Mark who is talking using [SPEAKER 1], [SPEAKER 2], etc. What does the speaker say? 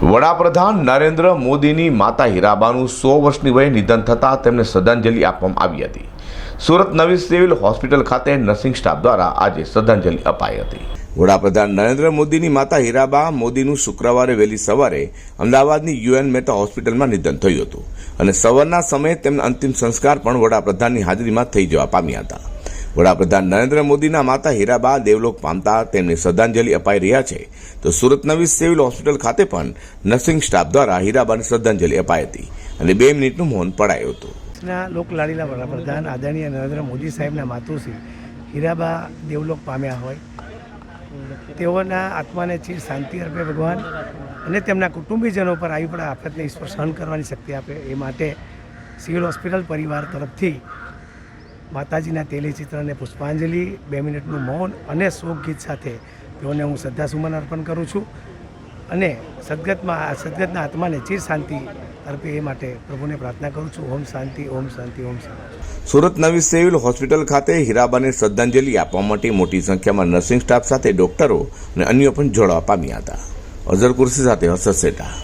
[SPEAKER 1] વડાપ્રધાન નરેન્દ્ર મોદીની માતા હીરાબાનું 100 વર્ષની વયે નિધન થતાં તેમને શ્રદ્ધાંજલિ આપવામાં આવી હતી। સુરત નવી સિવિલ હોસ્પિટલ ખાતે નર્સિંગ સ્ટાફ દ્વારા આજે શ્રદ્ધાંજલિ અપાઈ હતી। વડાપ્રધાન નરેન્દ્ર મોદીની માતા હીરાબા મોદીનું શુક્રવારે વહેલી સવારે અમદાવાદની યુએન મહેતા હોસ્પિટલમાં નિધન થયું હતું અને સવારના સમયે તેમના અંતિમ સંસ્કાર પણ વડાપ્રધાનની હાજરીમાં થઈ જવા પામ્યા હતા। વડાપ્રધાન નરેન્દ્ર મોદીના માતા હીરાબા દેવલોક પામતા તેમને શ્રદ્ધાંજલિ અપાઈ રહ્યા છે, તો સુરત નવી સિવિલ હોસ્પિટલ ખાતે પણ નર્સિંગ સ્ટાફ દ્વારા હીરાબાને શ્રદ્ધાંજલિ અપાઈ હતી અને 2 મિનિટનું મૌન પડાયું હતું।
[SPEAKER 2] લોકલાડીલા વડાપ્રધાન આદરણીય નરેન્દ્ર મોદી સાહેબના માતુશ્રી હીરાબા દેવલોક પામ્યા હોય, તેઓના આત્માને ચીર શાંતિ અર્પે ભગવાન અને તેમના કુટુંબીજનો પર આવી પણ આફતને ઈશ્વર સહન કરવાની શક્તિ આપે, એ માટે સિવિલ હોસ્પિટલ પરિવાર તરફથી માતાજીના તેલી ચિત્રને પુષ્પાંજલિ, 2 મિનિટનું મૌન અને શોક ગીત સાથે તેઓને હું શ્રદ્ધાસુમન અર્પણ કરું છું અને સદગતના આત્માને ચીર શાંતિ અર્પે એ માટે પ્રભુને પ્રાર્થના કરું છું। ઓમ શાંતિ, ઓમ શાંતિ, ઓમ શાંતિ।
[SPEAKER 1] સુરત નવી સિવિલ હોસ્પિટલ ખાતે હીરાબાને શ્રદ્ધાંજલિ આપવા માટે મોટી સંખ્યામાં નર્સિંગ સ્ટાફ સાથે ડોક્ટરો અને અન્યો પણ જોડાવા પામ્યા હતા। અઝર કુર્સી સાથે હર્ષદ સેઠા।